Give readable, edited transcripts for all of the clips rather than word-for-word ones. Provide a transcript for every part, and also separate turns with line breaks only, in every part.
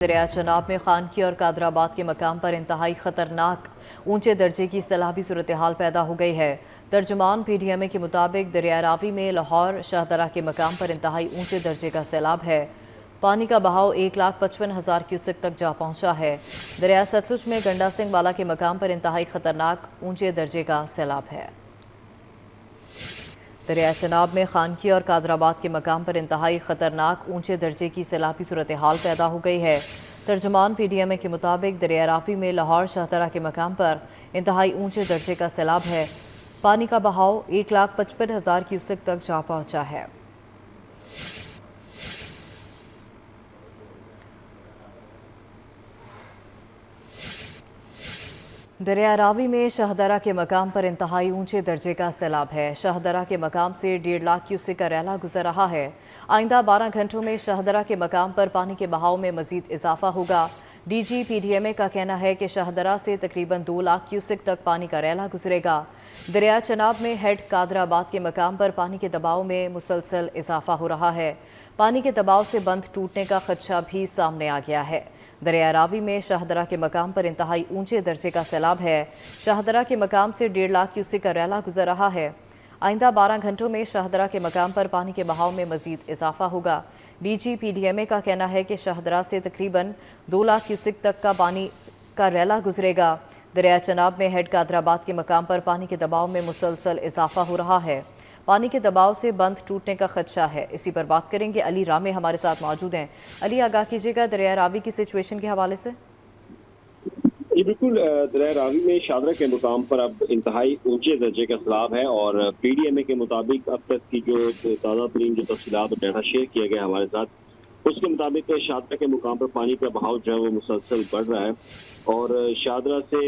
दरिया चनाब में खानकी और कादराबाद के मकाम पर इंतहाई खतरनाक ऊंचे दर्जे की सैलाबी सूरत हाल पैदा हो गई है। तर्जुमान PDMA के मुताबिक दरिया रावी में लाहौर शाहदरा के मकाम पर इंतहाई ऊंचे दर्जे का सैलाब है। पानी का बहाव 1,55,000 क्यूसेक तक जा पहुंचा है। दरिया सतलुज में गंडा सिंह वाला के मकाम पर इंतहाई खतरनाक ऊंचे दर्जे का सैलाब है। दरिया चनाब में खानकी और कादराबाद के मकाम पर इंतहाई खतरनाक ऊंचे दर्जे की सैलाबी सूरत हाल पैदा हो गई है। तर्जुमान PDMA के मुताबिक दरिया रावी में लाहौर शाहदरा के मकाम पर इंतहाई ऊंचे दर्जे का सैलाब है। पानी का बहाव 1,55,000 क्यूसेक तक जा पहुंचा है। दरिया रावी में शाहदरा के मकाम पर इंतहाई ऊंचे दर्जे का सैलाब है। शाहदरा के मकाम से 1.5 लाख क्यूसेक का रैला गुजर रहा है। आइंदा 12 घंटों में शाहदरा के मकाम पर पानी के बहाव में मजीद इजाफा होगा। DG PDMA का कहना है कि शाहदरा से तकरीबन 2 लाख क्यूसेक तक पानी का रैला गुजरेगा। दरिया चनाब में हेड कादराबाद के मकाम पर पानी के दबाव में मुसलसल इजाफा हो रहा है। पानी के दबाव से बंध टूटने का खदशा भी सामने आ गया है। दरिया रावी में शाहदरा के मकाम पर इंतहाई ऊंचे दर्जे का सैलाब है। शाहदरा के मकाम से 1.5 लाख क्यूसेक का रैला गुजर रहा है। आइंदा 12 घंटों में शाहदरा के मकाम पर पानी के बहाव में मजीद इजाफा होगा। DG PDMA का कहना है कि शाहदरा से तकरीबन 2 लाख क्यूसेक तक का पानी का रैला गुजरेगा। दरिया चनाब में हेड कादराबाद के मकाम पर पानी के दबाव में मुसलसल इजाफा हो रहा है। पानी के दबाव से बंध टूटने का खदशा है। इसी पर बात करेंगे। अली रामे हमारे साथ मौजूद हैं। अली, आगाह कीजिएगा दरिया रावी की सिचुएशन के हवाले से।
जी बिल्कुल, दरिया रावी में शाहदरा के मुकाम पर अब इंतहाई ऊंचे दर्जे का सैलाब है और PDMA के मुताबिक अब तक की जो ताज़ा तरीन जो तफसीलात डाटा शेयर किया गया हमारे साथ, उसके मुताबिक शाहदरा के मुकाम पर पानी का बहाव जो है वो मुसलसल बढ़ रहा है और शाहदरा से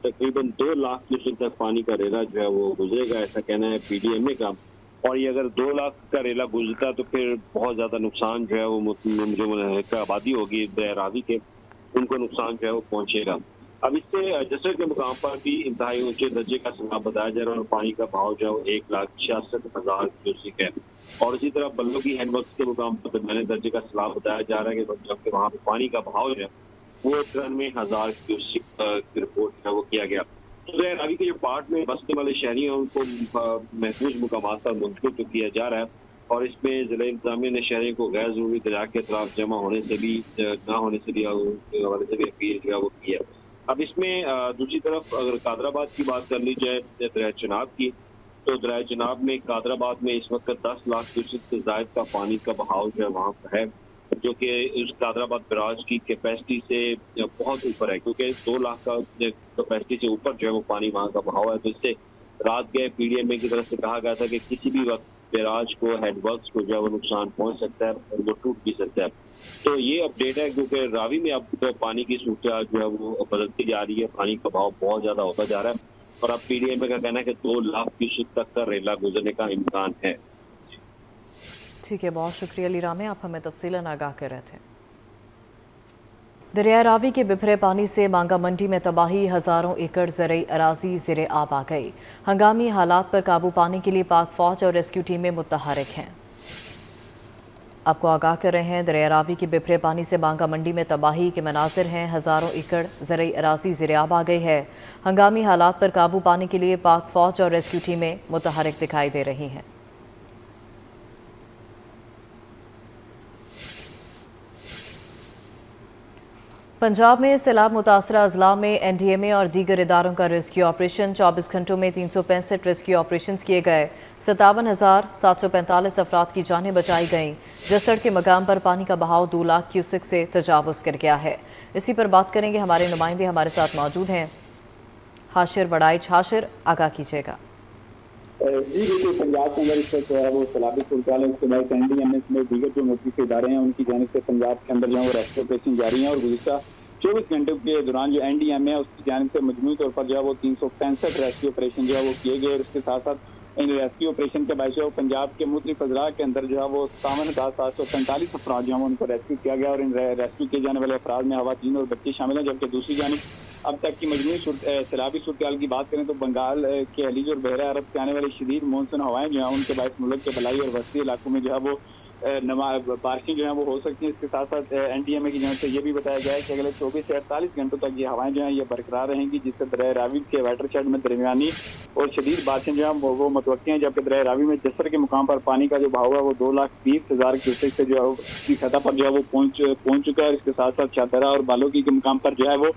तकरीबन 2 लाख क्यूसेक तक पानी का रेला जो है वो गुजरेगा, ऐसा कहना है PDMA का। और ये अगर 2 लाख का रेला गुजरता तो फिर बहुत ज़्यादा नुकसान जो है वो जो मुल्का आबादी होगी दरिया रावी के, उनको नुकसान जो है वो पहुँचेगा। अब इससे जसर के मुकाम पर भी इंतहाई ऊंचे दर्जे का सैलाब बताया जा रहा है और पानी का बहाव जो है 1,66,000 क्यूसेक है। और इसी तरह बल्लो की हैंडवर्क्स के मुकाम पर मैंने दर्जे का सैलाब बताया जा रहा है कि जबकि वहाँ पर पानी का बहाव जो है वो 93,000 क्यूसेक की रिपोर्ट है वो किया गया। तो रावी के जो पार्ट में बसने वाले शहरी हैं उनको महफूज मुकामात पर मुंतकिल तो किया जा रहा है और इसमें जिला इंतजामिया ने शहरियों को गैर जरूरी दरिया के खिलाफ जमा होने से भी ना होने से भी हवाले से भी अपील जो है वो की है। अब इसमें दूसरी तरफ अगर कादराबाद की बात कर ली जाए दरिया चनाब की, तो दरिया चनाब में कादराबाद में इस वक्त 10 लाख क्यूसेक से ज्यादा का पानी का बहाव जो है वहाँ पर है, जो कि उस कादराबाद बराज की कैपेसिटी से बहुत ऊपर है, क्योंकि 2 लाख का कैपेसिटी से ऊपर जो है वो पानी वहाँ का बहाव है। तो इससे रात गए PDMA की तरफ से कहा गया था कि किसी भी वक्त बैराज को हेडवर्क्स को जो है वो नुकसान पहुंच सकता है और वो टूट भी सकता है। तो ये अपडेट है क्योंकि रावी में अब तो पानी की सूरत जो है वो बदलती जा रही है, पानी का बहाव बहुत ज्यादा होता जा रहा है और अब PDMA का कहना है कि 2 लाख क्यूसेक तक का रेला गुजरने का इम्कान है।
ठीक है, बहुत शुक्रिया अली रामे, आप हमें तफसीलन आगाह कर रहे थे। दरिया रावी के बिफरे पानी से मांगा मंडी में तबाही, हज़ारों एकड़ ज़रई अराजी ज़ेरे आब आ गई। हंगामी हालात पर काबू पाने के लिए पाक फौज और रेस्क्यू टीमें मुतहरिक हैं। आपको आगाह कर रहे हैं, दरिया रावी के बिफरे पानी से मांगा मंडी में तबाही के मनाजिर हैं। हज़ारों एकड़ ज़रई अराजी ज़ेरे आब आ गई है। हंगामी हालात पर काबू पाने के लिए पाक फौज और रेस्क्यू टीमें मुतहरिक दिखाई दे रही हैं। पंजाब में सैलाब मुतासरा अजला में NDMA और दीगर इदारों का रेस्क्यू ऑपरेशन। 24 घंटों में 365 रेस्क्यू ऑपरेशन किए गए। 57,745 अफराद की जानें बचाई गईं। जसड़ के मकाम पर पानी का बहाव 2 लाख क्यूसेक से तजावुज़ कर गया है। इसी पर बात करेंगे, हमारे नुमाइंदे हमारे साथ मौजूद हैं। हाशिर बड़ाइच, हाशिर आगाह कीजिएगा।
जी बिल्कुल, पंजाब के अंदर इस वक्त जो है वो सैलाबी सूरत हाल है। उसके बाद NDMA में दीगर जो मुल्की इदारे हैं उनकी जानिब से पंजाब के अंदर जो है वो रेस्क्यू ऑपरेशन जारी है और गुज़िश्ता 24 घंटों के दौरान जो NDMA है उसकी जानिब से मजमूई तौर पर जो है वो 365 रेस्क्यू ऑपरेशन जो है वो किए गए। इसके साथ साथ इन रेस्क्यू ऑपरेशन के बाद पंजाब के मुख्तलिफ अजला के अंदर जो है वो 57,745 अफराद जो है उनको रेस्क्यू किया गया और इन रेस्क्यू किए जाने वाले अफराद में खवातीन और बच्चे शामिल हैं। जबकि दूसरी जानिब अब तक की मजमूई सैलाबी सूरत हाल की बात करें तो बंगाल के हलीज और बहरा अरब से आने वाली शदीद मानसून हवाएं जो है उनके बायस मुल्क के बलाई और वस्ती इलाकों में जो है वो बारिशें जो है वो हो सकती हैं। इसके साथ साथ एनडीएमए की जानिब से ये भी बताया गया है कि अगले 24 से 48 घंटों तक ये हवाएं जो हैं ये बरकरार रहेंगी, जिससे दरिया रावी के वाटरशेड में दरमियानी और शदीद बारिशें जो हैं वो मुतवक्की हैं। जबकि दरिया रावी में जसर के मुकाम पर पानी का जो बहाव है वो 2,20,000 क्यूसेक से जो है की सतह पर जो है वो पहुंच चुका है। इसके साथ साथ शाहदरा और बालोकी के मुकाम पर जो है वो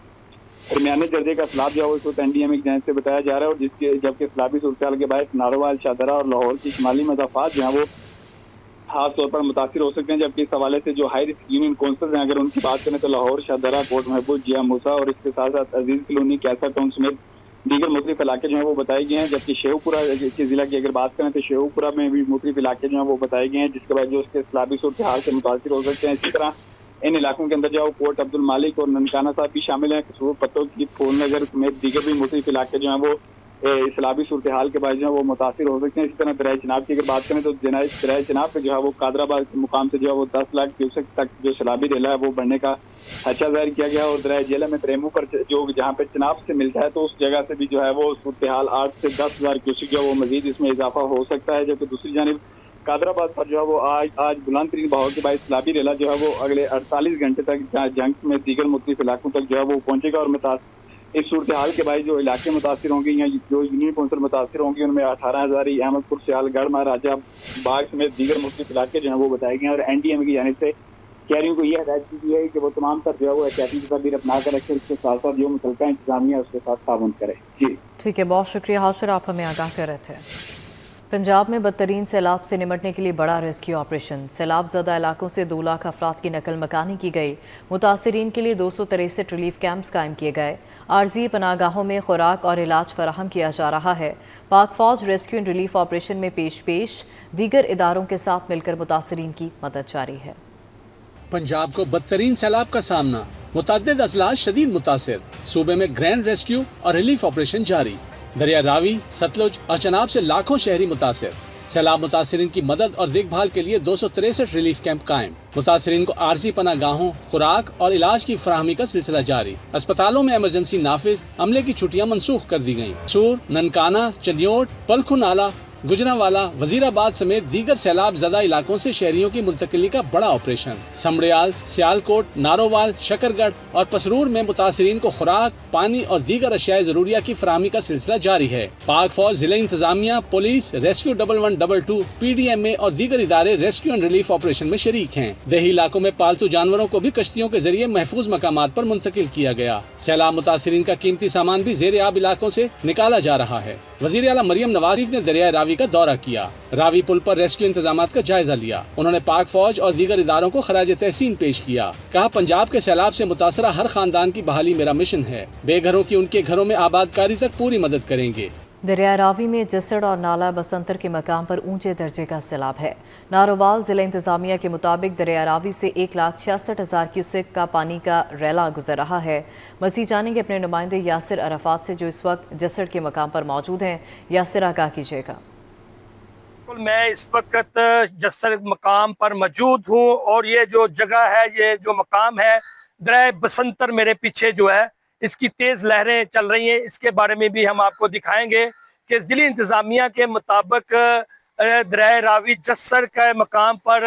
दरमियाने दर्जे का सैलाब जो है इस वक्त एनडीएमए की जानिब से बताया जा रहा है। और जिसके जबकि सैलाबी सूरत के बायस नारोवाल, शाहदरा और लाहौर की शुमाली मज़ाफ़ात जो है वो खास तौर पर मुतासिर हो सकते हैं। जबकि इस हवाले से जो हाई रिस्क यूनियन काउंसिल हैं, अगर उनकी बात करें तो लाहौर, शाहदरा, कोट महबूब, जिया मूसा और इसके साथ साथ अजीज कलोनी, कैसा टाउन समेत दीगर मुख्तलिफ इलाके जो है वो बताए गए हैं। जबकि शेखपुरा के जिला की अगर बात करें तो शेखपुरा में भी मुख्तलिफ इलाके जो है वो बताए गए हैं, जिसके बाद जो उसके सैलाबी सूरत हाल से मुतासिर हो सकते हैं। इसी तरह इन इलाकों के अंदर जो कोट अब्दुल मालिक और ननकाना साहब भी शामिल हैं। कसूर, पत्तों की, फूलनगर समेत दीगर भी मुख्तलिफ इलाके जो हैं वो सैलाबी सूरत हाल के बाद जो है वो मुतासिर हो सकते हैं। इसी तरह दरिया चनाब की अगर बात करें तो दरिया चनाब पे जो है वो कादराबाद के मुकाम से जो है वो 10 लाख क्यूसेक तक जो सैलाबी रेला है वो बढ़ने का खदशा जाहिर किया गया। और दरिया जेला में त्रेमू पर जो जहाँ पे चनाब से मिलता है तो उस जगह से भी जो है वो सूरत हाल 8 से 10,000 क्यूसेक जो है वो मजीद इसमें इजाफा हो सकता है। जबकि दूसरी जानिब कादराबाद पर जो है वो आज बुलंद तरीन बहाव के बाद सैलाबी रेला जो है वो अगले 48 घंटे तक जंग में दीगर मुख्तलिफ इलाकों तक जो है वो पहुंचेगा। और इस सूरत हाल के बाद जो इलाके मुतासिर होंगे या जो यूनियन काउंसिल मुतासिर होंगी उनमें 18,000 अहमदपुर, सियालगढ़, महाराजा बाग समेत दीगर मुख्तलिफ इलाके जो है वो बताए गए हैं। और एनडीएमए की जानिब से शहरियों को यह हदायत की गई है कि वो तमाम तर जो है वो एहतियाती तदबीर अपना कर रखें, इसके साथ साथ जो मुतल्लिका इंतजामिया उसके साथ ताउन करे। जी
ठीक है, बहुत शुक्रिया हाशिर, आप हमें आगाह कर रहे थे। पंजाब में बदतरीन सैलाब से निमटने के लिए बड़ा रेस्क्यू ऑपरेशन। सैलाब ज़दा इलाकों से 2 लाख अफराद की नकल मकानी की गई। मुतासरीन के लिए 263 रिलीफ कैंप्स कायम किए गए। आर्जी पनागाहों में खुराक और इलाज फराहम किया जा रहा है। पाक फौज रेस्क्यू एंड रिलीफ ऑपरेशन में पेश दीगर इदारों के साथ मिलकर मुतासरीन की मदद जारी है।
पंजाब को बदतरीन सैलाब का सामना, मुतअद्दिद अजलात शदीद मुतासिर। सूबे में ग्रैंड रेस्क्यू और रिलीफ ऑपरेशन जारी। दरिया रावी, सतलुज और चनाब से लाखों शहरी मुतासिर। सैलाब मुतासिरीन की मदद और देखभाल के लिए 263 रिलीफ कैंप कायम। मुतासिरीन को आर्जी पनागाहों, खुराक और इलाज की फराहमी का सिलसिला जारी। अस्पतालों में इमरजेंसी नाफिज, अमले की छुट्टियां मनसूख कर दी गयी। सूर, ननकाना, चंदियोट, पलखु नाला, गुजरावाला, वजीराबाद समेत दीगर सैलाब ज़दा इलाकों से शहरियों की मुंतकिली का बड़ा ऑपरेशन। समड़ियाल, सियालकोट, नारोवाल, शकरगढ़ और पसरूर में मुतासिरीन को खुराक, पानी और दीगर अशियाए जरूरिया की फराहमी का सिलसिला जारी है। पाक फौज, जिला इंतजामिया, पुलिस, रेस्क्यू 1122, PDMA और दीगर इदारे रेस्क्यू एंड रिलीफ ऑपरेशन में शरीक हैं। देही इलाकों में पालतू जानवरों को भी कश्तियों के जरिए महफूज मकामात पर मुंतकिल किया गया। सैलाब मुतासिरीन का कीमती सामान भी ज़ेर आब इलाकों से निकाला जा रहा है। वज़ीर आला मरियम नवाज ने दरिया रावी का दौरा किया। रावी पुल पर रेस्क्यू इंतजामात का जायजा लिया। उन्होंने पाक फौज और दीगर इदारों को खराज तहसीन पेश किया। कहा, पंजाब के सैलाब से मुतासरा हर खानदान की बहाली मेरा मिशन है। बेघरों की उनके घरों में आबादकारी तक पूरी मदद करेंगे।
दरिया रावी में जसड़ और नाला बसंतर के मकाम पर ऊंचे दर्जे का सैलाब है। नारोवाल जिला इंतजामिया के मुताबिक दरिया रावी से 1,66,000 क्यूसेक का पानी का रैला गुजर रहा है। मज़ीद जानेंगे अपने नुमाइंदे यासिर अराफात से जो इस वक्त जसड़ के मकाम पर मौजूद हैं। यासिर, आगाह कीजिएगा।
मैं इस वक्त जसर मकाम पर मौजूद हूँ और ये जो जगह है, ये जो मकाम है, दरिया बसंतर मेरे पीछे जो है इसकी तेज लहरें चल रही हैं। इसके बारे में भी हम आपको दिखाएंगे कि जिला इंतजामिया के मुताबिक दरिया रावी जसर के मकाम पर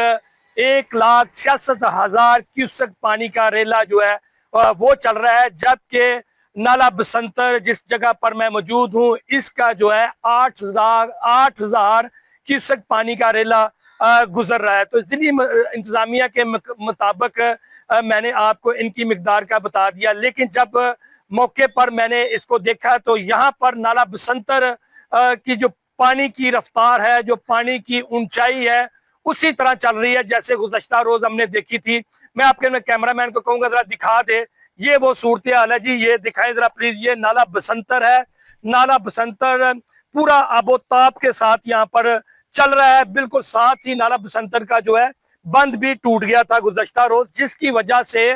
1,66,000 क्यूसेक पानी का रेला जो है वो चल रहा है। जबकि नाला बसंतर जिस जगह पर मैं मौजूद हूँ इसका जो है 8,000 क्यूसेक पानी का रेला गुजर रहा है। तो जिला इंतजामिया के मुताबिक मैंने आपको इनकी मिकदार का बता दिया, लेकिन जब मौके पर मैंने इसको देखा तो यहाँ पर नाला बसंतर की जो पानी की रफ्तार है, जो पानी की ऊंचाई है, उसी तरह चल रही है जैसे गुज़श्ता रोज हमने देखी थी। मैं आपके कैमरामैन को कहूँगा जरा दिखा दे, ये वो सूरत हाल है जी, ये दिखाएं जरा प्लीज। ये नाला बसंतर है। नाला बसंतर पूरा आबोताब के साथ यहाँ पर चल रहा है। बिल्कुल साथ ही नाला बसंतर का जो है बंद भी टूट गया था गुज़श्ता रोज, जिसकी वजह से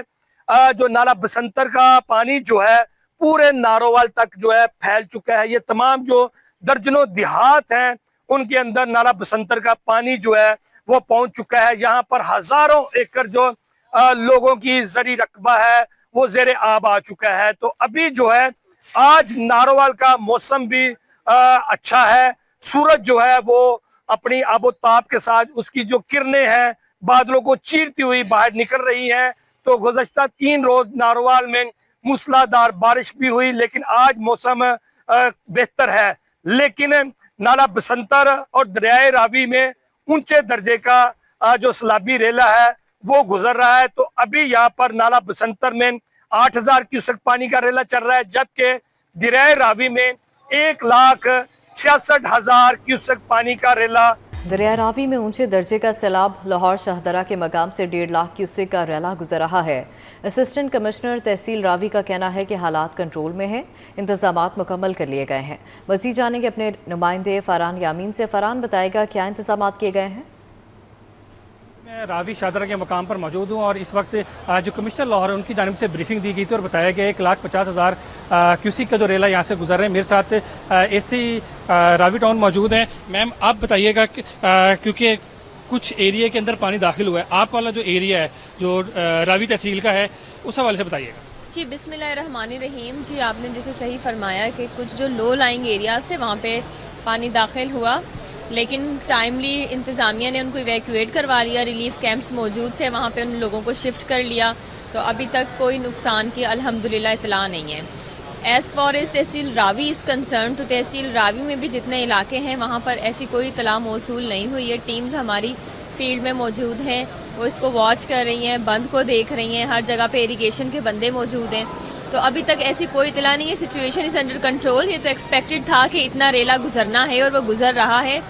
जो नाला बसंतर का पानी जो है पूरे नारोवाल तक जो है फैल चुका है। ये तमाम जो दर्जनों देहात हैं उनके अंदर नाला बसंतर का पानी जो है वो पहुंच चुका है। यहाँ पर हजारों एकड़ जो लोगों की जरी रकबा है वो ज़ेरे आब आ चुका है। तो अभी जो है आज नारोवाल का मौसम भी अच्छा है। सूरज जो है वो अपनी आबोताब के साथ उसकी जो किरणें हैं बादलों को चीरती हुई बाहर निकल रही है। तो गुज़श्ता 3 रोज नारोवाल में मूसलाधार बारिश भी हुई, लेकिन आज मौसम बेहतर है। लेकिन नाला बसंतर और दरियाए रावी में ऊंचे दर्जे का जो सैलाबी रेला है वो गुजर रहा है। तो अभी यहाँ पर नाला बसंतर में 8000 क्यूसेक पानी का रेला चल रहा है, जबकि दरियाए रावी में 1,66,000 क्यूसेक पानी का रेला।
दरिया रावी में ऊंचे दर्जे का सैलाब लाहौर शाहदरा के मकाम से 1.5 लाख क्यूसेक का रेला गुजर रहा है। असिस्टेंट कमिश्नर तहसील रावी का कहना है कि हालात कंट्रोल में हैं, इंतजामात मुकम्मल कर लिए गए हैं। मज़ीद जानेंगे अपने नुमाइंदे फ़रहान यामीन से। फ़रहान बताएगा क्या इंतजामात किए गए हैं।
मैं रावी शाहदरा के मकाम पर मौजूद हूँ और इस वक्त जो कमिश्नर लाहौर है उनकी जानिब से ब्रीफिंग दी गई थी और बताया गया 1,50,000 क्यूसेक का जो रेला यहाँ से गुजर रहे हैं। मेरे साथ एसी रावी टाउन मौजूद हैं। मैम आप बताइएगा क्योंकि कुछ एरिया के अंदर पानी दाखिल हुआ है, आप वाला जो एरिया है जो रावी तहसील का है उस हवाले से बताइएगा।
जी बिस्मिल्लाहिर्रहमानिर्रहीम। जी आपने जैसे सही फरमाया कि कुछ जो लो लाइंग एरियाज़ थे वहाँ पे पानी दाखिल हुआ, लेकिन टाइमली इंतज़ामिया ने उनको इवैक्यूएट करवा लिया। रिलीफ कैंप्स मौजूद थे वहाँ पे, उन लोगों को शिफ्ट कर लिया। तो अभी तक कोई नुकसान की अल्हम्दुलिल्लाह इतला नहीं है। As for as tehsil Ravi is concern, तो तहसील रावी में भी जितने इलाके हैं वहाँ पर ऐसी कोई इतला मौसूल नहीं हुई है। टीम्स हमारी फील्ड में मौजूद हैं, वो इसको वॉच कर रही हैं, बंद को देख रही हैं, हर जगह पे इरिगेशन के बंदे मौजूद हैं। तो अभी तक ऐसी कोई इतला नहीं है। Situation is under control. ये तो एक्सपेक्टेड था कि इतना रेला गुजरना है और वो गुजर रहा है।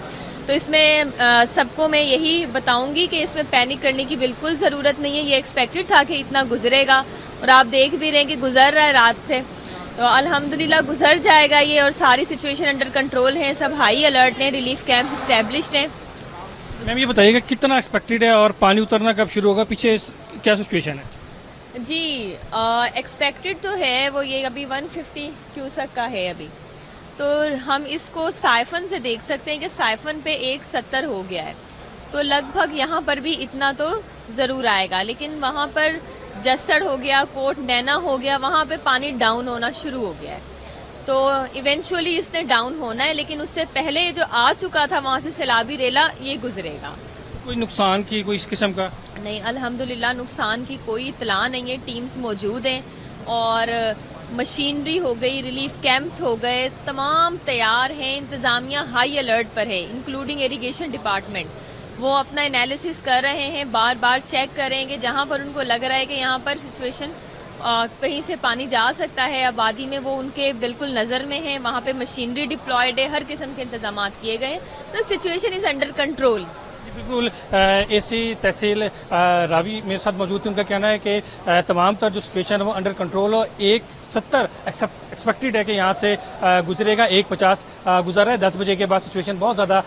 तो इसमें सबको मैं यही बताऊंगी कि इसमें पैनिक करने की बिल्कुल ज़रूरत नहीं है। ये एक्सपेक्टेड था कि इतना गुजरेगा और आप देख भी रहे हैं कि गुजर रहा है रात से। तो अल्हम्दुलिल्लाह गुजर जाएगा ये, और सारी सिचुएशन अंडर कंट्रोल है। सब हाई अलर्ट हैं, रिलीफ कैंप्स इस्टेब्लिश्ड हैं।
मैम ये बताइएगा कितना एक्सपेक्टेड है और पानी उतरना कब शुरू होगा, पीछे क्या सिचुएशन है?
जी एक्सपेक्टेड तो है वो, ये अभी 150 क्यूसेक का है अभी। तो हम इसको साइफन से देख सकते हैं कि साइफन पे 170 हो गया है, तो लगभग यहाँ पर भी इतना तो ज़रूर आएगा। लेकिन वहाँ पर जसड़ हो गया, कोट नैना हो गया, वहाँ पे पानी डाउन होना शुरू हो गया है। तो इवेंचुअली इसने डाउन होना है, लेकिन उससे पहले जो आ चुका था वहाँ से सैलाबी रेला ये गुजरेगा।
कोई नुकसान की कोई इस किस्म का
नहीं, अल्हम्दुलिल्लाह नुकसान की कोई इतला नहीं है। टीम्स मौजूद हैं और मशीनरी हो गई, रिलीफ कैंप्स हो गए, तमाम तैयार हैं। इंतज़ामिया हाई अलर्ट पर है, इंक्लूडिंग इरिगेशन डिपार्टमेंट। वो अपना एनालिसिस कर रहे हैं, बार बार चेक करेंगे जहाँ पर उनको लग रहा है कि यहाँ पर सिचुएशन कहीं से पानी जा सकता है आबादी में, वो उनके बिल्कुल नज़र में है। वहाँ पे मशीनरी डिप्लॉयड है, हर किस्म के इंतजाम किए गए हैं। तो सिचुएशन इज़ अंडर कंट्रोल।
बिल्कुल एसी तहसील रावी मेरे साथ मौजूद थे। उनका कहना है कि तमाम तर जो सिचुएशन है वो अंडर कंट्रोल हो। 170 एक्सपेक्टेड है कि यहाँ से गुजरेगा, 150 गुजर रहा है। 10 बजे के बाद सिचुएशन बहुत ज़्यादा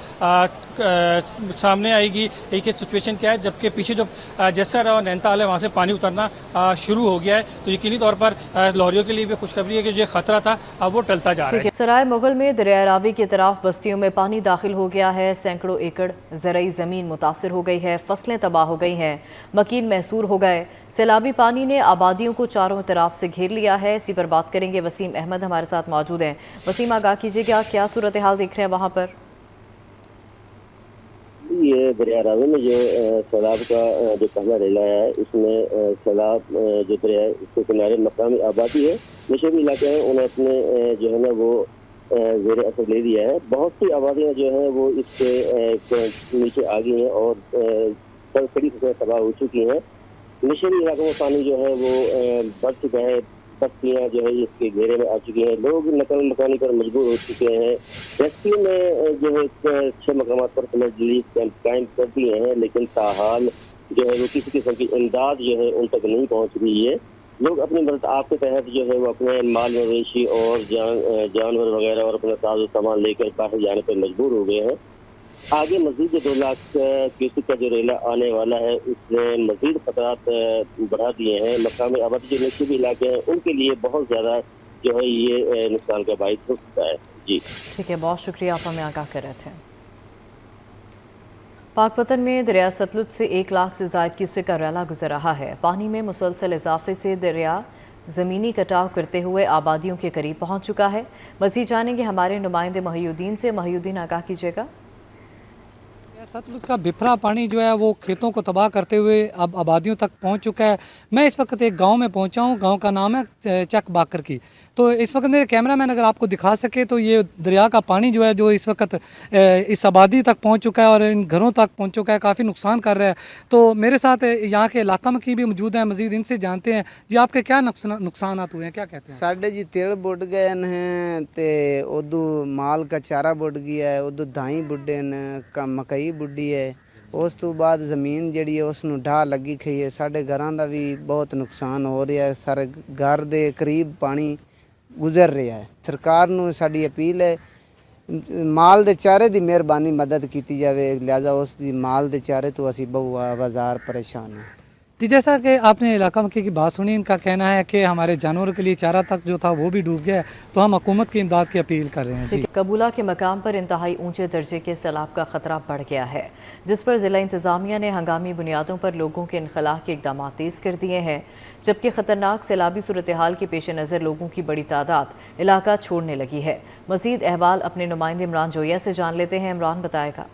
सामने आएगी। एक सिचुएशन क्या है, जबकि पीछे जो जसर और नैनीताल है वहाँ से पानी उतरना शुरू हो गया है। तो यकीनी तौर पर लाहौरियों के लिए भी खुशखबरी है कि जो खतरा था अब वो टलता जा रहा है।
सराय मुगल में दरिया रावी की तरफ बस्तियों में पानी दाखिल हो गया है। सैकड़ों एकड़ ज़रई ज़मीन मुतासिर हो गई है, फसलें तबाह हो गई हैं, मकीन महसूर हो गए। सैलाबी पानी ने आबादियों को चारों तरफ से घेर लिया है। इसी पर बात करेंगे, वसीम अहमद हमारे साथ मौजूद हैं। वसीम आगाह कीजिएगा, क्या सूरत हाल देख रहे हैं वहाँ पर?
ये दरिया रावी में जो सैलाब का जो पहला रेला है, इसमें सैलाब जो दरिया इसके किनारे मकामी आबादी है, मशहूर इलाके हैं, उन्हें अपने जो है ना वो ज़ेर असर ले दिया है। बहुत सी आबादियाँ जो हैं वो इसके नीचे आ गई हैं और कड़ी फसलें तबाह हो चुकी हैं। मिशरी इलाकों में पानी जो है वो बढ़ चुका है, बस्तियाँ जो है इसके घेरे में आ चुकी हैं, लोग नकल मकानी पर मजबूर हो चुके हैं। रेस्क्यू में जो है 6 मकाम पर रिलीफ कैंप कायम कर दिए हैं, लेकिन ताहाल जो है वो किसी किस्म की इमदाद जो है उन तक नहीं पहुँच रही है। लोग अपनी मदद आपके तहत जो है वो अपने माल मवेशी और जानवर वगैरह और अपना साजो सामान लेकर बाहर जाने पर मजबूर हो गए हैं। आगे मजीद 2 लाख क्यूसेक का जो रेला आने वाला है उसने मजीद खतरात बढ़ा दिए हैं। मकामी आबादी जो निचली इलाके हैं उनके लिए बहुत ज़्यादा जो है ये नुकसान का बाइस हो सकता है। जी
ठीक है, बहुत शुक्रिया, आप हमें आगाह कर रहे थे। पाकपतन में दरिया सतलुज से 1 लाख से ज़ायद क्यूसेक का रेला गुजर रहा है। पानी में मुसलसल इजाफे से दरिया ज़मीनी कटाव करते हुए आबादियों के करीब पहुंच चुका है। मज़ीद जानेंगे हमारे नुमाइंदे मोहिउद्दीन से। मोहिउद्दीन आगाह कीजिएगा।
सतलुज का बिफरा पानी जो है वो खेतों को तबाह करते हुए अब आबादियों तक पहुंच चुका है। मैं इस वक्त एक गांव में पहुंचा हूं, गांव का नाम है चक बाकर की। तो इस वक्त मेरे कैमरामैन अगर आपको दिखा सके तो ये दरिया का पानी जो है जो इस वक्त इस आबादी तक पहुंच चुका है और इन घरों तक पहुंच चुका है, काफ़ी नुकसान कर रहा है। तो मेरे साथ यहाँ के इलाका में की भी मौजूद हैं, मज़ीद इनसे जानते हैं जी आपके क्या नुकसान हुए हैं, क्या कहते हैं।
साढ़े जी तिल बुड़ गए हैं ते उदू माल का चारा बुड़ गया है, उदू धाई बुढ़े ने, मकई बुढ़ी है। उस तो बाद ज़मीन जी है उसनूं ढाह लगी खई है। साढ़े घरां दा भी बहुत नुकसान हो रहा है। सारे घर दे करीब पानी गुजर रहा है। सरकार नूं साडी अपील है माल दे चारे दी मेहरबानी मदद की जाए, लिहाजा उस दी माल दे चारे तो असी बहु बाजार परेशान हैं।
जी जैसा कि आपने इलाका मक्की की बात सुनी, इनका कहना है कि हमारे जानवरों के लिए चारा तक जो था वो भी डूब गया है, तो हम हुकूमत की इमदाद की अपील कर रहे हैं। जी
कबूला के मकाम पर इंतहाई ऊंचे दर्जे के सैलाब का खतरा बढ़ गया है, जिस पर ज़िला इंतज़ामिया ने हंगामी बुनियादों पर लोगों के इनखला के इकदाम तेज़ कर दिए हैं, जबकि ख़तरनाक सैलाबी सूरत हाल के पेश नज़र लोगों की बड़ी तादाद इलाका छोड़ने लगी है। मज़ीद अहवाल अपने नुमाइंदे इमरान जोया से जान लेते हैं। इमरान बताएगा।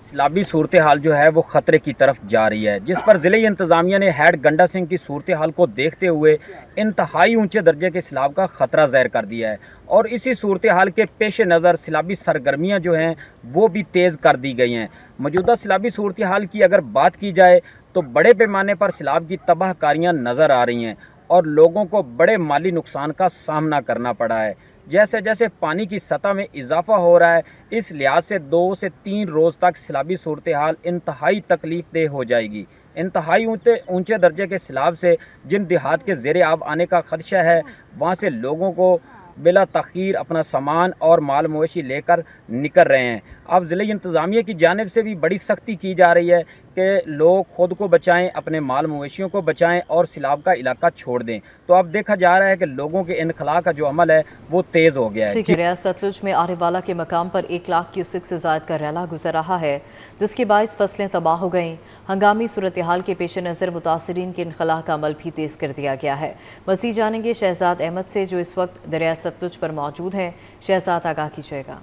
सैलाबी सूरत हाल जो है वो ख़तरे की तरफ जा रही है, जिस पर ज़िले इंतज़ामिया ने हेड गंडा सिंह की सूरत हाल को देखते हुए इंतहाई ऊंचे दर्जे के सैलाब का ख़तरा ज़ाहिर कर दिया है और इसी सूरत हाल के पेश नज़र सैलाबी सरगर्मियाँ जो हैं वो भी तेज़ कर दी गई हैं। मौजूदा सैलाबी सूरत हाल की अगर बात की जाए तो बड़े पैमाने पर सैलाब की तबाहकारियाँ नज़र आ रही हैं और लोगों को बड़े माली नुकसान का सामना करना पड़ा है। जैसे जैसे पानी की सतह में इजाफा हो रहा है, इस लिहाज से 2 से 3 रोज़ तक सैलाबी सूरत हाल इंतहाई तकलीफ देह हो जाएगी। इंतहाई ऊंचे दर्जे के सैलाब से जिन देहात के ज़ेरे आब आने का खदशा है, वहाँ से लोगों को बिला तख़ीर अपना सामान और माल मवेशी लेकर निकल रहे हैं। अब ज़िले इंतज़ामिया की जानिब से भी बड़ी सख्ती की जा रही है कि लोग ख़ुद को बचाएं, अपने माल मवेशियों को बचाएं और सैलाब का इलाका छोड़ दें। तो अब देखा जा रहा है कि लोगों के इनखला का जो अमल है वो तेज़ हो गया है।
दरिया सतलुज में आरेवाला के मकाम पर 1 लाख क्यूसेक से ज़ायद का रैला गुजर रहा है, जिसके बायस फसलें तबाह हो गईं। हंगामी सूरत हाल के पेश नज़र मुतासरीन के इनखला का अमल भी तेज़ कर दिया गया है। मज़ीद जानेंगे शहजाद अहमद से, जो इस वक्त दरिया सतलुज पर मौजूद हैं। शहजाद, आगाह कीजिएगा।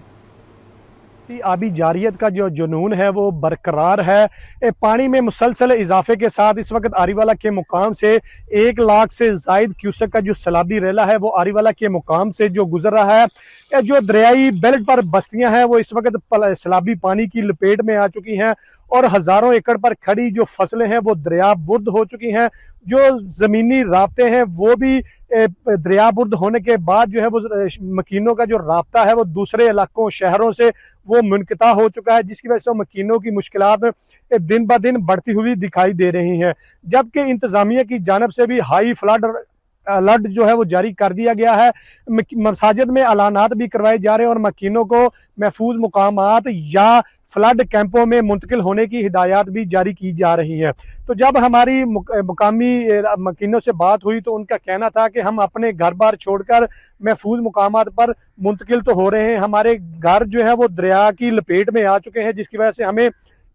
आबी जारियत का जो जुनून है वो बरकरार है। पानी में मुसलसल इजाफे के साथ इस वक्त आरीवाला के मुकाम से 1 लाख से जायद क्यूसेक का जो सैलाबी रेला है वो आरीवाला के मुकाम से जो गुजर रहा है। जो दरियाई बेल्ट पर बस्तियां हैं वो इस वक्त सैलाबी पानी की लपेट में आ चुकी हैं और हज़ारों एकड़ पर खड़ी जो फसलें हैं वो दरिया बुर्द हो चुकी हैं। जो ज़मीनी राब्ते हैं वो भी दरिया बुर्द होने के बाद जो है वो मकीनों का जो राब्ता है वो दूसरे इलाकों शहरों से वो मुनक़ता हो चुका है, जिसकी वजह से मकीनों की मुश्किलात दिन ब दिन बढ़ती हुई दिखाई दे रही हैं। जबकि इंतज़ामिया की जानिब से भी हाई फ्लड अलर्ट जो है वो जारी कर दिया गया है। मसाजिद में अलानात भी करवाए जा रहे हैं और मकीनों को महफूज मुकामात या फ्लड कैंपों में मुंतकिल होने की हिदायत भी जारी की जा रही है। तो जब हमारी मुकामी मकीनों से बात हुई तो उनका कहना था कि हम अपने घर बार छोड़कर महफूज मुकामात पर मुंतकिल तो हो रहे हैं, हमारे घर जो है वो दरिया की लपेट में आ चुके हैं, जिसकी वजह से हमें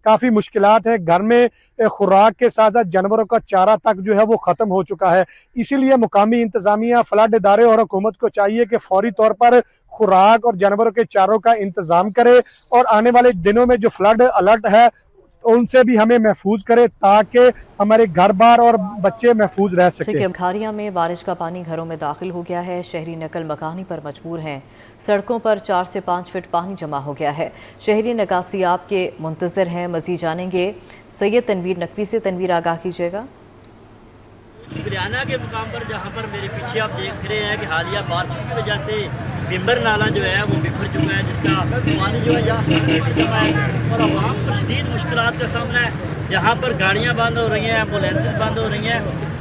काफ़ी मुश्किलात है। घर में खुराक के साथ साथ जानवरों का चारा तक जो है वो ख़त्म हो चुका है। इसीलिए मुकामी इंतज़ामिया, फ्लड इदारे और हुकूमत को चाहिए कि फौरी तौर पर खुराक और जानवरों के चारों का इंतज़ाम करे और आने वाले दिनों में जो फ्लड अलर्ट है उनसे भी हमें महफूज करे ताकि हमारे घर बार और बच्चे महफूज रह सकें।
खारिया में बारिश का पानी घरों में दाखिल हो गया है। शहरी नकल मकानी पर मजबूर हैं। सड़कों पर 4 से 5 फीट पानी जमा हो गया है। शहरी निकासी आपके मुंतजर हैं। मजीद जानेंगे सैयद तनवीर नकवी से। तनवीर, आगाह कीजिएगा।
बिरयाना के मुकाम पर जहाँ पर मेरे पीछे आप देख रहे हैं कि हालिया बारिश की वजह से बिम्बर नाला जो है वो बिखर चुका है, जिसका पानी जो है यहाँ जमा है और आवाम को शदीद मुश्किलात का सामना है। यहाँ पर गाड़ियाँ बंद हो रही हैं, एम्बुलेंसेस बंद हो रही हैं,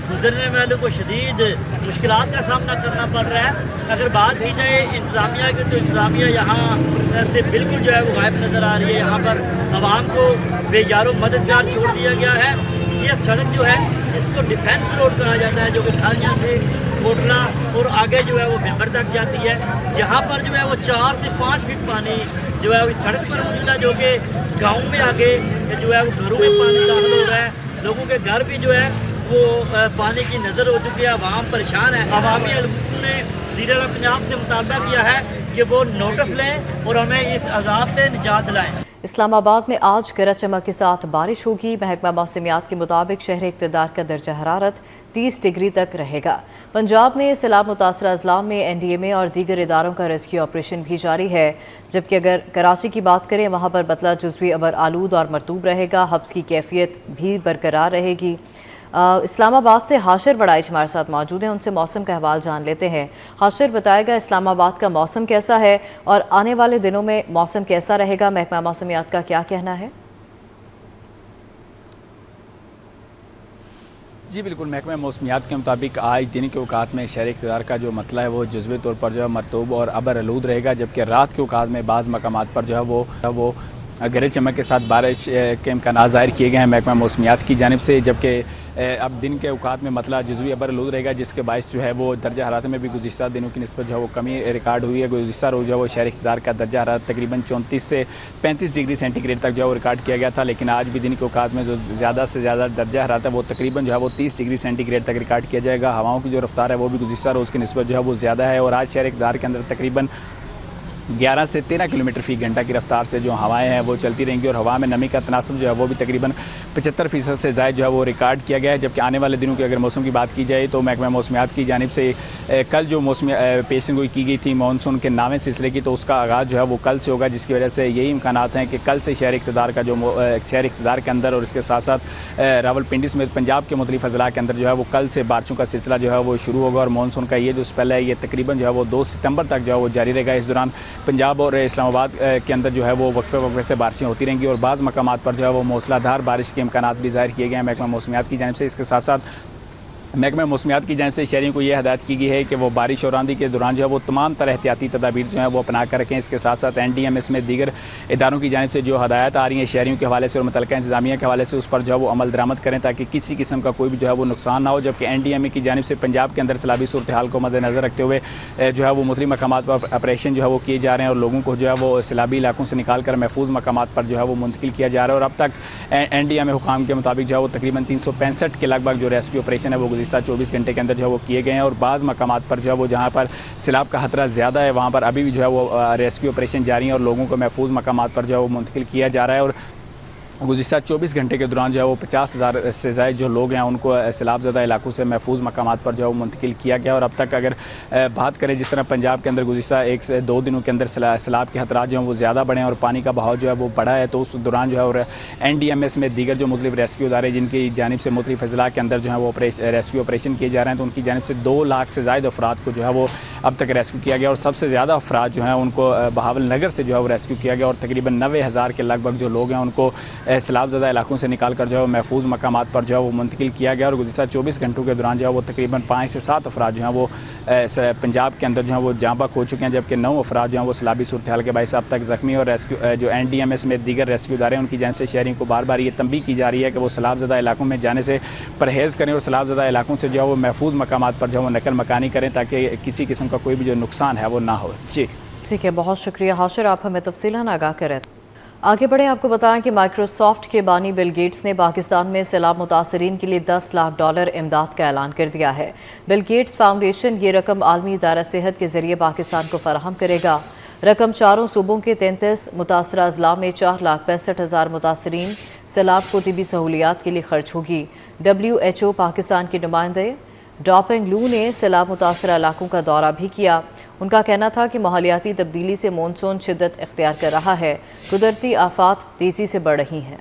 गुजरने वालों को शदीद मुश्किलात का सामना करना पड़ रहा है। अगर बात की जाए इंतज़ामिया की तो इंतज़ामिया यहाँ से बिल्कुल जो है वो गायब नज़र आ रही है। यहाँ पर आवाम को बेयारो मददगार छोड़ दिया गया है। ये सड़क जो है इसको डिफेंस रोड कहा जाता है, जो कि खालिया से कोटला और आगे जो है वो बिम्बर तक जाती है। यहाँ पर जो है वो 4 से 5 फीट पानी जो है इस सड़क पर मौजूद है, जो कि गाँव में आगे जो है वो घरों में पानी दाखिल हो रहा है। लोगों के घर भी जो है वो पानी की नज़र हो चुकी है। आवाम परेशान है। अवामी हलकों ने ज़ीरा पंजाब से मुतालबा किया है कि वो नोटिस लें और हमें इस अजाब से निजात दिलाएं।
इस्लामाबाद में आज गरज चमक के साथ बारिश होगी। महकमा मौसमियात के मुताबिक शहर इक़्तिदार का दर्जा हरारत 30 डिग्री तक रहेगा। पंजाब में सैलाब मुतासरा अजला में NDMA और दीगर इदारों का रेस्क्यू ऑपरेशन भी जारी है। जबकि अगर कराची की बात करें, वहाँ पर बतला जुज़वी अबर आलूद और मरतूब रहेगा। हब्स की कैफियत भी बरकरार रहेगी। इस्लामाबाद से हाशिर वड़ाइच हमारे साथ मौजूद हैं, उनसे मौसम का अहवाल जान लेते हैं। हाशिर, बताएगा इस्लामाबाद का मौसम कैसा है और आने वाले दिनों में मौसम कैसा रहेगा? महकमा मौसमियात का क्या कहना है?
जी बिल्कुल, महकमा मौसमियात के मुताबिक आज दिन के औकात में शहर इक़्तिदार का जो मतला है वो जुज़वी तौर पर जो है मरतूब और अबर आलूद रहेगा। जबकि रात के औकात में बाज़ मकामात पर जो है वो गरज चमक के साथ बारिश के इम्कान ज़ाहिर किए गए हैं महकमा मौसमियात की जानिब से। जबकि अब दिन के औकात में मतला जुज़वी अबर आलूद रहेगा, जिसके बायस जो है वो दर्जा हरारत में भी गुज़िश्ता दिनों की निस्बत जो है वो कमी रिकॉर्ड हुई है। गुज़िश्ता रोज़ जो है वो शहर इक़्तिदार का दर्जा हरारत तकरीबन 34 से 35 डिग्री सेंटीग्रेड तक जो है वो रिकॉर्ड किया गया था। लेकिन आज भी दिन के औकात में जो ज़्यादा से ज़्यादा दर्जा हरारत है वो तकरीबन जो है वो 30 डिग्री सेंटीग्रेड तक रिकॉर्ड किया जाएगा। हवाओं की जो रफ्तार है वो भी गुज़िश्ता रोज़ की निस्बत जो है वो ज़्यादा है और आज शहर इक़्तिदार के अंदर तकरीबन 11 से 13 किलोमीटर फ़ी घंटा की रफ्तार से जो हवाएं हैं वो चलती रहेंगी और हवा में नमी का तनासब जो है वो भी तकरीबन 75% से ज़ायद जो है वो रिकॉर्ड किया गया है। जबकि आने वाले दिनों की अगर मौसम की बात की जाए तो महकमा मौसमियात की जानिब से कल जो मौसमी पेशन गोई की गई थी मानसून के नामे सिलसिले की, तो उसका आगाज़ जो है वो कल से होगा, जिसकी वजह से यही इम्कानात हैं कि कल से शहर इक़्तिदार का जो शहर इक़्तिदार के अंदर और इसके साथ साथ रावलपिंडी समेत पंजाब के मुख्तलिफ अज़ला के अंदर जो है वो कल से बारिशों का सिलसिला जो है वो शुरू होगा। और मानसून का ये जो स्पेल है ये तकरीबन जो है वो 2 सितंबर तक जो है वो जारी रहेगा। इस दौरान पंजाब और इस्लामाबाद के अंदर जो है वो वक्फे से बारिशें होती रहेंगी और बाज़ मकामात पर जो है वो मूसलाधार बारिश के इम्कानात भी ज़ाहिर किए गए हैं महकमा मौसमियात की जानिब से। इसके साथ साथ महकमा मौसमियात की जानिब से शहरियों को ये हदायत की गई है कि वो बारिश और आंधी के दौरान जो है वो तमाम तरह एहतियाती तदाबीर जो है वो अपना कर रखें। इसके साथ साथ NDMS में दीगर इदारों की जानिब से जो हदायत आ रही हैं शहरियों के हवाले से और मुतल्लिका इंतज़ामिया के हवाले से उस पर जो है वो अमल दरामद करें ताकि किसी किस्म का कोई भी जो है वो नुकसान ना हो। जबकि NDMA की जानिब से पंजाब के अंदर सैलाबी सूरत हाल को मद्देनज़र रखते हुए जो है वो मुख्तलिफ मकामात पर ऑपरेशन जो है वो किए जा रहे हैं और लोगों को जो है वो सैलाबी इलाकों से निकाल कर महफूज मकामात पर जो है वो मुंतकिल किया जा रहा है। और अब तक NDMA हुकाम के मुताबिक जो है वो तकरीबन 365 के लगभग जो रेस्क्यू ऑपरेशन है वो गुज़िश्ता 24 घंटे के अंदर जो है वो किए गए हैं। और बाज़ मकामात पर जो है वो जहाँ पर सैलाब का खतरा ज़्यादा है वहाँ पर अभी भी जो है वो रेस्क्यू ऑपरेशन जारी है और लोगों को महफूज मकामात पर जो है वो मुंतकिल किया जा रहा है। और गुज़िश्ता 24 घंटे के दौरान जो है वो 50,000 से ज़ायद जो लोग हैं उनको सैलाब ज़दा इलाकों से महफूज मकामात पर जो है वो मुंतकिल किया गया। और अब तक अगर बात करें जिस तरह पंजाब के अंदर गुज़िश्ता 1 से 2 दिनों के अंदर सैलाब के खतरा जो हैं वो ज़्यादा बढ़े हैं और पानी का बहाव जो है वो बढ़ा है, तो उस दौरान जो है और NDMS में दीगर जो मुख्तलिफ रेस्क्यू इदारे जिनकी जानिब से मुख्तलिफ अज़ला के अंदर जो है वो रेस्क्यू ऑपरेशन किए जा रहे हैं, तो उनकी जानिब से 2 लाख से ज़ायद अफराद को जो है वो अब तक रेस्क्यू किया गया। और सबसे ज़्यादा अफराद जो हैं उनको बहावल नगर से जो है वो रेस्क्यू किया गया और तकरीबन 90,000 के लगभग जो लोग हैं उनको सैलाब ज़दा इलाकों से निकाल कर जो है महफूज मकामात पर जो है वो मुंतकिल किया गया। और गुज़िश्ता 24 घंटों के दौरान जो है वो तकरीबन 5 से 7 अफराद जो हैं वो पंजाब के अंदर जो है वो जाँ बहक हो चुके हैं, जबकि 9 अफराद जो हैं वो सैलाबी सूरत हाल के बायस अब तक ज़ख्मी। और रेस्क्यू जो NDMS में दीगर रेस्क्यू इदारे उनकी जानिब से शहरियों को बार बार ये तंबीह की जा रही है कि वो सैलाब ज़दा इलाकों में जाने से परहेज़ करें और सैलाब ज़दा इलाकों से जो है वो महफूज मकामात पर जो है वो नकल मकानी करें ताकि किसी किस्म का कोई भी जो नुकसान है वो ना हो। जी
ठीक है, बहुत शुक्रिया हाशिर, आप हमें तफसीलन आगाह करें। आगे बढ़ें, आपको बताएं कि माइक्रोसॉफ्ट के बानी बिल गेट्स ने पाकिस्तान में सैलाब मुतासरीन के लिए $10 लाख इमदाद का ऐलान कर दिया है। बिल गेट्स फाउंडेशन ये रकम आलमी इदारा सेहत के जरिए पाकिस्तान को फराहम करेगा। रकम चारों सूबों के 33 मुतासरा अजला में 4,65,000 मुतासरीन सैलाब को तिबी सहूलियात के लिए खर्च होगी। WHO पाकिस्तान के नुमाइंदे डॉपिंग लू ने सैलाब मुतासरा इलाकों का दौरा भी किया। उनका कहना था कि माहौलियाती तब्दीली से मानसून शिद्दत इख्तियार कर रहा है, कुदरती आफात तेज़ी से बढ़ रही हैं।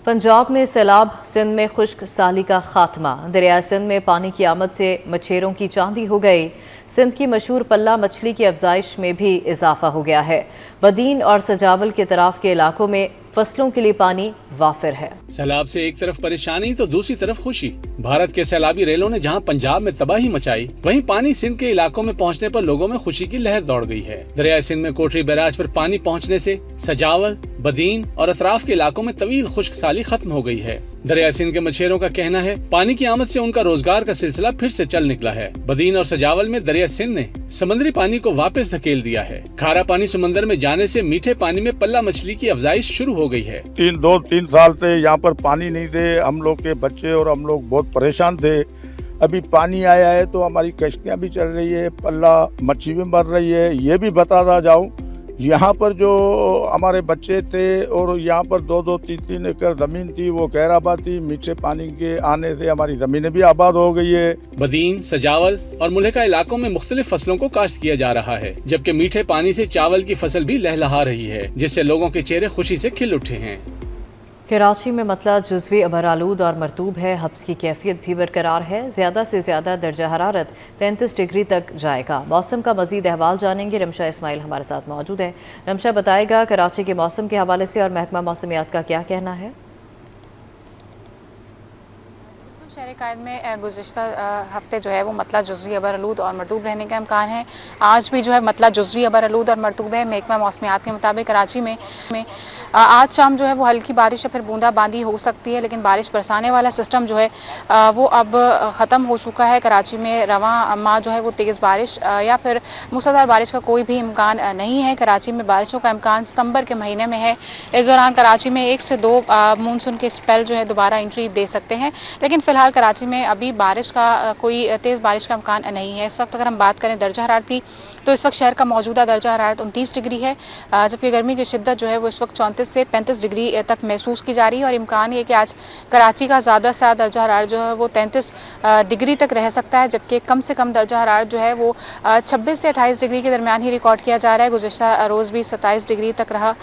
पंजाब में सैलाब, सिंध में खुश्क साली का खात्मा। दरिया सिंध में पानी की आमद से मछेरों की चांदी हो गई। सिंध की मशहूर पल्ला मछली की अफजाइश में भी इजाफा हो गया है। बदीन और सजावल के तराफ के इलाकों में फसलों के लिए पानी वाफिर है।
सैलाब से एक तरफ परेशानी तो दूसरी तरफ खुशी। भारत के सैलाबी रेलों ने जहां पंजाब में तबाही मचाई, वहीं पानी सिंध के इलाकों में पहुंचने पर लोगों में खुशी की लहर दौड़ गई है। दरिया सिंध में कोटरी बैराज पर पानी पहुंचने से सजावल, बदीन और अतराफ के इलाकों में तवील खुश्क साली खत्म हो गई है। दरिया सिंध के मछेरों का कहना है पानी की आमद से उनका रोजगार का सिलसिला फिर से चल निकला है। बदीन और सजावल में दरिया सिंध ने समुद्री पानी को वापस धकेल दिया है। खारा पानी समंदर में जाने से मीठे पानी में पल्ला मछली की अफजाइश शुरू हो गई है।
2-3 साल से यहाँ पर पानी नहीं थे, हम लोग के बच्चे और हम लोग बहुत परेशान थे। अभी पानी आया है तो हमारी कश्तियाँ भी चल रही है, पल्ला मच्छी भी मर रही है। ये भी बताता जाऊँ, यहाँ पर जो हमारे बच्चे थे और यहाँ पर 2-2, 3-3 एकड़ ज़मीन थी, वो गैराबाद थी। मीठे पानी के आने से हमारी ज़मीनें भी आबाद हो गई है।
बदीन, सजावल और मुल्हिका इलाकों में मुख्तलिफ फसलों को काश्त किया जा रहा है, जबकि मीठे पानी से चावल की फसल भी लहलहा रही है, जिससे लोगों के चेहरे खुशी से खिल उठे हैं।
कराची में मतला जुज़वी अबरालूद और मरतूब है। हब्स की कैफियत भी बरकरार है। ज़्यादा से ज़्यादा दर्जा हरारत 33 डिग्री तक जाएगा। मौसम का मज़ीद अहवाल जानेंगे। रमशा इस्माइल हमारे साथ मौजूद है। रमशा बताएगा कराची के मौसम के हवाले से और महकमा मौसमियात का क्या कहना है।
शहर कायद में गुज़िश्ता हफ्ते जो है वो मतला जुज़वी अबरालूद और मरतूब रहने का इम्कान है। आज भी जो है मतला जुज़वी अबरालूद और मरतूब है। महकमा मौसमियात के मुताबिक कराची में आज शाम जो है वो हल्की बारिश या फिर बूंदाबांदी हो सकती है, लेकिन बारिश बरसाने वाला सिस्टम जो है वो अब ख़त्म हो चुका है। कराची में रवां माह जो है वो तेज़ बारिश या फिर मूसलाधार बारिश का कोई भी इम्कान नहीं है। कराची में बारिशों का इम्कान सितंबर के महीने में है। इस दौरान कराची में 1 से 2 मानसून के स्पेल जो है दोबारा एंट्री दे सकते हैं, लेकिन फ़िलहाल कराची में अभी बारिश का कोई तेज़ बारिश का इम्कान नहीं है। इस वक्त अगर हम बात करें दर्जा हरारती, तो इस वक्त शहर का मौजूदा दर्जा हरारत 29 डिग्री है, जबकि गर्मी की शिद्दत जो है वो इस वक्त 34 से 35 डिग्री तक महसूस की जा रही है। और इम्कान है कि आज कराची का ज़्यादा से ज़्यादा दर्जा हरारत जो है वो 33 डिग्री तक रह सकता है, जबकि कम से कम दर्जा हरारत जो है वो 26 से 28 डिग्री के दरमियान ही रिकॉर्ड किया जा रहा है। गुज़िश्ता रोज़ भी 27 डिग्री तक रहा।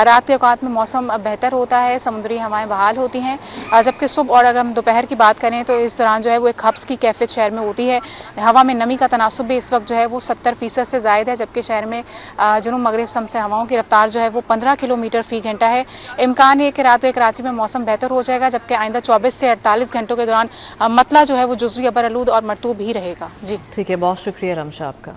रात के औकात में मौसम बेहतर होता है, समुद्री हवाएं बहाल होती हैं, जबकि सुबह और अगर हम दोपहर की बात करें तो इस दौरान जो है वो एक हब्स की कैफियत शहर में होती है। हवा में नमी का तनासुब भी इस वक्त जो है वो 70% से ज़ायद है, जबकि शहर में जुनूब मगरिब से हवाओं की रफ्तार जो है वो 15 किलोमीटर फ़ी घंटा है। इम्कान है कि रात कराची में मौसम बेहतर हो जाएगा, जबकि आइंदा 24 से 48 घंटों के दौरान मतला जो है वो जुज़वी अबरालूद और मरतूब ही रहेगा। जी
ठीक है, बहुत शुक्रिया रमशा आपका।